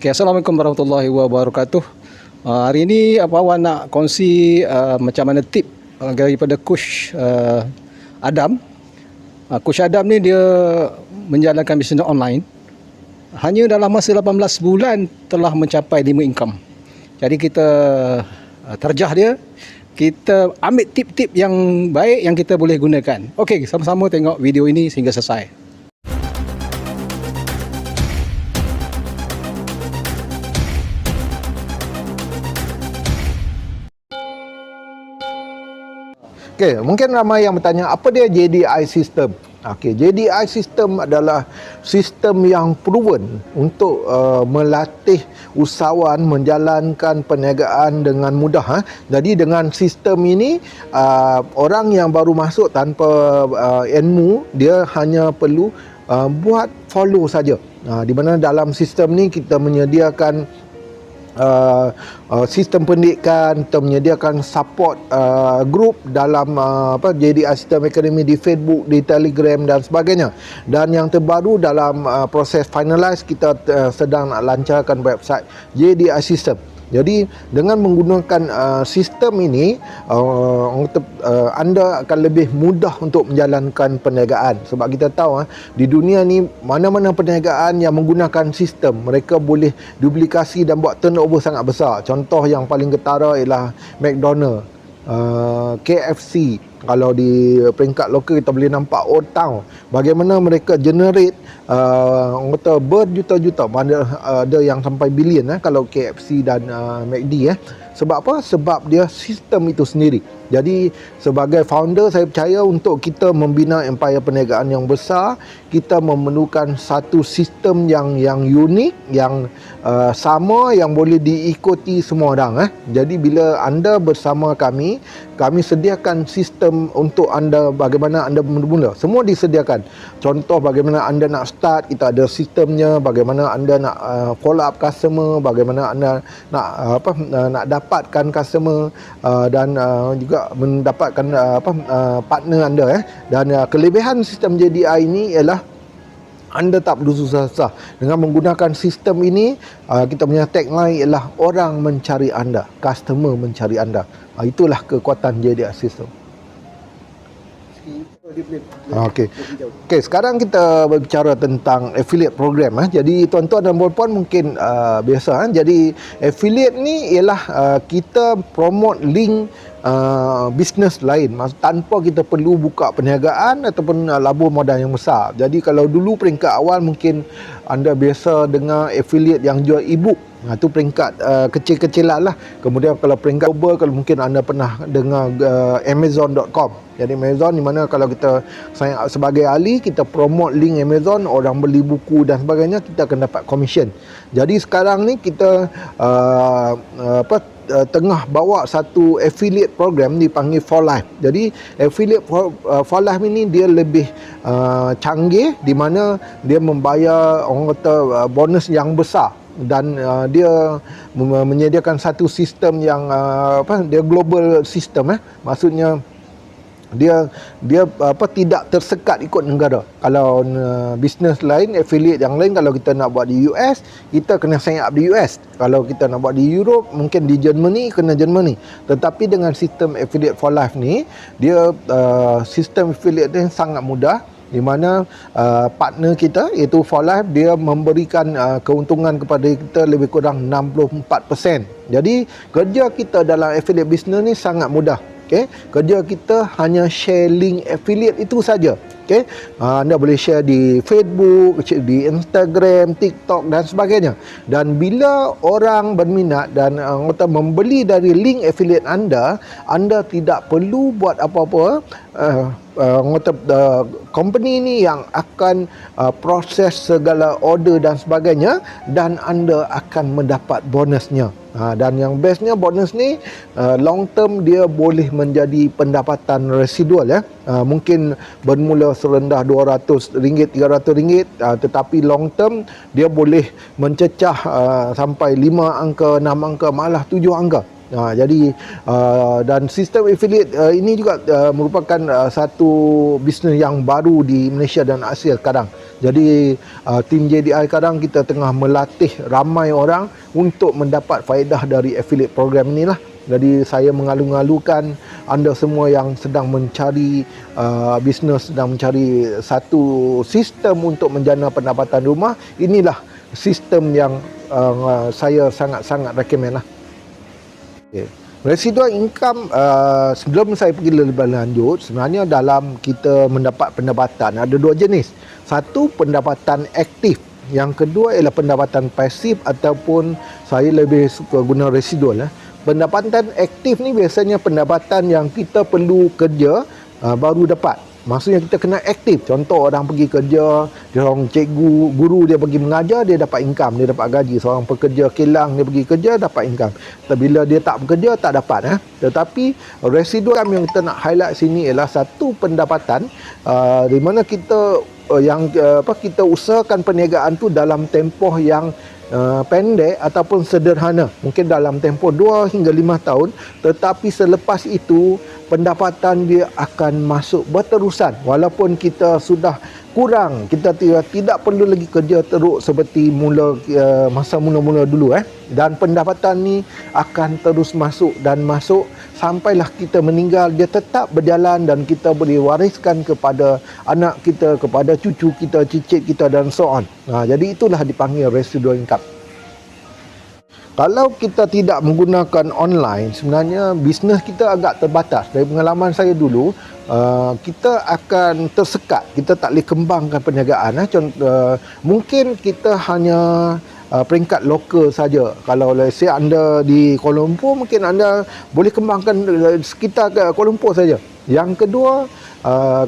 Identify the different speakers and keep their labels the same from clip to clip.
Speaker 1: Okay, Assalamualaikum warahmatullahi wabarakatuh. Hari ini awak nak kongsi macam mana tip daripada Coach Adam. Coach Adam ni dia menjalankan bisnes online. Hanya dalam masa 18 bulan telah mencapai 5 income. Jadi kita terjah dia, kita ambil tip-tip yang baik yang kita boleh gunakan. Okey, sama-sama tengok video ini sehingga selesai.
Speaker 2: Okey, mungkin ramai yang bertanya apa dia JDI system. Okey, JDI system adalah sistem yang proven untuk melatih usahawan menjalankan perniagaan dengan mudah. Jadi dengan sistem ini orang yang baru masuk tanpa ilmu, dia hanya perlu buat follow saja. Di mana dalam sistem ni kita menyediakan sistem pendidikan, kita menyediakan support group dalam JDI System Academy di Facebook, di Telegram dan sebagainya. Dan yang terbaru dalam proses finalize, kita sedang nak lancarkan website JDI System. Jadi dengan menggunakan sistem ini anda akan lebih mudah untuk menjalankan perniagaan. Sebab kita tahu di dunia ni mana-mana perniagaan yang menggunakan sistem, mereka boleh duplikasi dan buat turnover sangat besar. Contoh yang paling ketara ialah McDonald, KFC. Kalau di peringkat lokal kita boleh nampak Old Town, bagaimana mereka generate berjuta-juta, ada yang sampai bilion kalau KFC dan McD. Sebab apa? Sebab dia sistem itu sendiri. Jadi sebagai founder, saya percaya untuk kita membina empire perniagaan yang besar, kita memerlukan satu sistem yang unik, yang sama, yang boleh diikuti semua orang. Jadi bila anda bersama kami sediakan sistem untuk anda, bagaimana anda bermula. Semua disediakan. Contoh bagaimana anda nak start, kita ada sistemnya. Bagaimana anda nak follow up customer, bagaimana anda nak dapatkan customer, dan juga mendapatkan partner anda. Dan kelebihan sistem JDI ini ialah anda tak perlu susah-susah. Dengan menggunakan sistem ini, kita punya tagline ialah orang mencari anda, customer mencari anda. Itulah kekuatan JDI sistem. Okey, sekarang kita berbicara tentang affiliate program. Jadi tuan-tuan dan puan-puan mungkin biasa. Jadi affiliate ni ialah kita promote link bisnes lain tanpa kita perlu buka perniagaan ataupun labur modal yang besar. Jadi kalau dulu peringkat awal mungkin anda biasa dengar affiliate yang jual e-book. Itu peringkat kecil-kecilan lah. Kemudian kalau peringkat global, kalau mungkin anda pernah dengar Amazon.com. Jadi Amazon di mana kalau kita sebagai ahli, kita promote link Amazon, orang beli buku dan sebagainya, kita akan dapat commission. Jadi sekarang ni kita tengah bawa satu affiliate program dipanggil For Life. Jadi affiliate For Life ini dia lebih canggih, di mana dia membayar orang kata bonus yang besar. Dan dia menyediakan satu sistem yang dia global system. Maksudnya dia tidak tersekat ikut negara. Kalau bisnes lain, affiliate yang lain, kalau kita nak buat di US, kita kena sign up di US. Kalau kita nak buat di Europe, mungkin di Germany, kena Germany. Tetapi dengan sistem affiliate For Life ni, dia sistem affiliate dia sangat mudah, di mana partner kita iaitu For Life, dia memberikan keuntungan kepada kita lebih kurang 64%. Jadi kerja kita dalam affiliate business ni sangat mudah. Kerja kita hanya share link affiliate itu saja. Anda boleh share di Facebook, di Instagram, TikTok dan sebagainya. Dan bila orang berminat dan membeli dari link affiliate anda tidak perlu buat apa-apa. Company ni yang akan proses segala order dan sebagainya, dan anda akan mendapat bonusnya. Dan yang bestnya, bonus ni long term dia boleh menjadi pendapatan residual. Mungkin bermula serendah RM200, RM300, tetapi long term dia boleh mencecah sampai 5 angka, 6 angka, malah 7 angka. Jadi dan sistem affiliate ini juga merupakan satu bisnes yang baru di Malaysia dan Asia sekarang. Jadi tim JDI sekarang kita tengah melatih ramai orang untuk mendapat faedah dari affiliate program inilah. Jadi saya mengalu-alukan anda semua yang sedang mencari bisnes, sedang mencari satu sistem untuk menjana pendapatan rumah, inilah sistem yang saya sangat-sangat recommend lah. Okay. Residual income, sebelum saya pergi lebih lanjut, sebenarnya dalam kita mendapat pendapatan ada dua jenis. Satu, pendapatan aktif. Yang kedua ialah pendapatan pasif ataupun saya lebih suka guna residual. Pendapatan aktif ni biasanya pendapatan yang kita perlu kerja baru dapat. Maksudnya kita kena aktif. Contoh orang pergi kerja, dia orang cikgu, guru dia pergi mengajar, dia dapat income, dia dapat gaji. Seorang pekerja kilang, dia pergi kerja, dapat income. Tapi bila dia tak bekerja, tak dapat. Tetapi residual yang kita nak highlight sini ialah satu pendapatan di mana kita kita usahakan perniagaan tu dalam tempoh yang pendek ataupun sederhana, mungkin dalam tempoh 2 hingga 5 tahun, tetapi selepas itu pendapatan dia akan masuk berterusan walaupun kita sudah kurang, kita tidak perlu lagi kerja teruk seperti masa mula-mula dulu dan pendapatan ni akan terus masuk dan masuk sampailah kita meninggal, dia tetap berjalan dan kita boleh wariskan kepada anak kita, kepada cucu kita, cicit kita dan so on. Jadi itulah dipanggil residual income. Kalau kita tidak menggunakan online, sebenarnya bisnes kita agak terbatas. Dari pengalaman saya dulu, kita akan tersekat, kita tak boleh kembangkan perniagaan. Mungkin kita hanya peringkat lokal saja. Kalau saya anda di Kuala Lumpur, mungkin anda boleh kembangkan sekitar Kuala Lumpur saja. Yang kedua,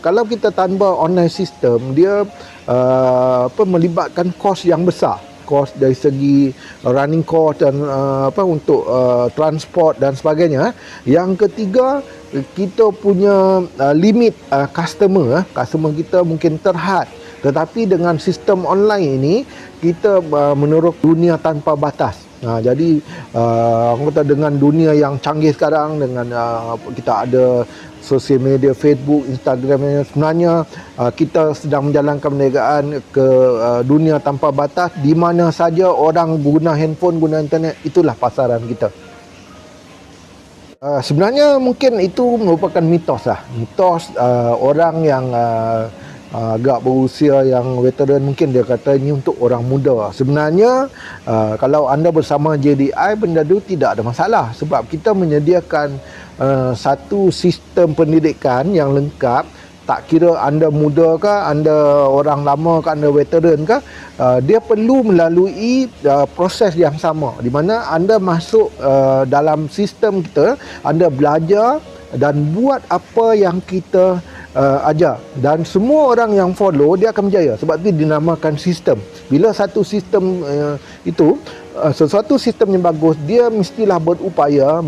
Speaker 2: kalau kita tanpa online system, dia melibatkan kos yang besar. Kos dari segi running cost dan untuk transport dan sebagainya. Yang ketiga, kita punya limit customer kita mungkin terhad. Tetapi dengan sistem online ini, kita menurut dunia tanpa batas. Jadi dengan dunia yang canggih sekarang, dengan kita ada sosial media, Facebook, Instagram, sebenarnya kita sedang menjalankan perniagaan ke dunia tanpa batas, di mana saja orang guna handphone, guna internet, itulah pasaran kita. Sebenarnya mungkin itu merupakan mitos lah. Mitos orang yang agak berusia, yang veteran, mungkin dia kata ini untuk orang muda. Sebenarnya kalau anda bersama JDI, benda itu tidak ada masalah sebab kita menyediakan satu sistem pendidikan yang lengkap. Tak kira anda muda ke, anda orang lama ke, anda veteran ke, dia perlu melalui proses yang sama, di mana anda masuk dalam sistem kita, anda belajar dan buat apa yang kita ajar, dan semua orang yang follow dia akan berjaya. Sebab itu dinamakan sistem. Bila satu sistem sesuatu sistem yang bagus, dia mestilah berupaya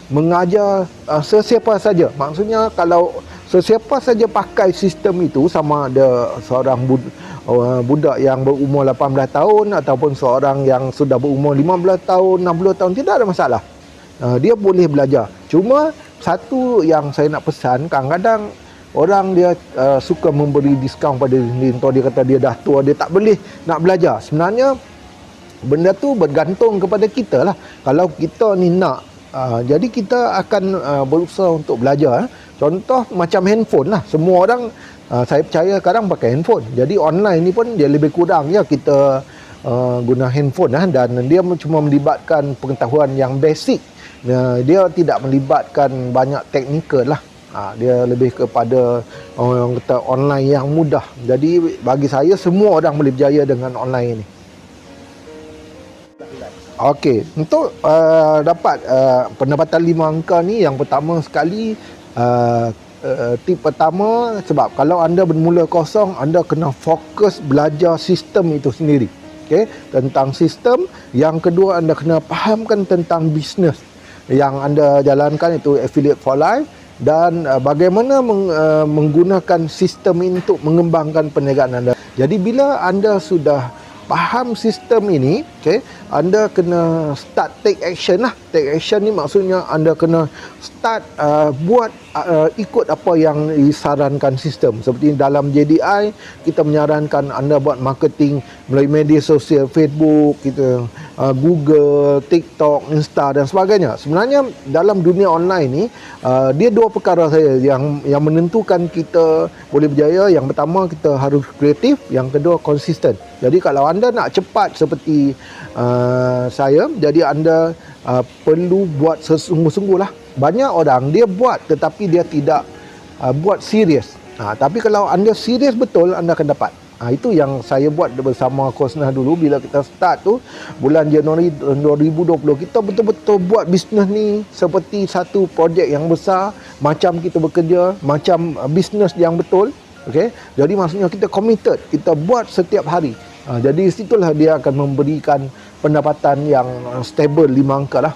Speaker 2: mengajar sesiapa saja. Maksudnya kalau sesiapa saja pakai sistem itu, sama ada seorang budak yang berumur 18 tahun ataupun seorang yang sudah berumur 15 tahun, 60 tahun, tidak ada masalah. Dia boleh belajar. Cuma satu yang saya nak pesan, kadang-kadang orang dia suka memberi diskaun pada diri. Dia kata dia dah tua, dia tak boleh nak belajar. Sebenarnya benda tu bergantung kepada kita lah. Kalau kita ni nak, jadi kita akan berusaha untuk belajar. Contoh macam handphone lah. Semua orang, saya percaya sekarang pakai handphone. Jadi online ni pun dia lebih kurang ya kita guna handphone dan dia cuma melibatkan pengetahuan yang basic. Dia tidak melibatkan banyak teknikal lah. Dia lebih kepada orang kata online yang mudah. Jadi bagi saya semua orang boleh berjaya dengan online ini. Okey, untuk dapat pendapatan 5 angka ni, yang pertama sekali, tip pertama, sebab kalau anda bermula kosong, anda kena fokus belajar sistem itu sendiri. Okey, tentang sistem. Yang kedua, anda kena fahamkan tentang bisnes yang anda jalankan, itu Affiliate for Life, dan bagaimana menggunakan sistem ini untuk mengembangkan perniagaan anda. Jadi bila anda sudah faham sistem ini, okey, anda kena start take action lah. Take action ni maksudnya anda kena start buat ikut apa yang disarankan sistem. Seperti dalam JDI, kita menyarankan anda buat marketing melalui media sosial, Facebook, kita Google, TikTok, Insta dan sebagainya. Sebenarnya dalam dunia online ni, dia dua perkara saja yang menentukan kita boleh berjaya. Yang pertama, kita harus kreatif, yang kedua konsisten. Jadi kalau anda nak cepat seperti saya, jadi anda perlu buat sesungguh-sungguh lah. Banyak orang dia buat tetapi dia tidak buat serius. Tapi kalau anda serius betul, anda akan dapat. Itu yang saya buat bersama Kosnah dulu. Bila kita start tu bulan Januari 2020, kita betul-betul buat bisnes ni seperti satu projek yang besar, macam kita bekerja, macam bisnes yang betul. Okay? Jadi maksudnya kita committed, kita buat setiap hari. Jadi situlah dia akan memberikan pendapatan yang stable 5 angka lah.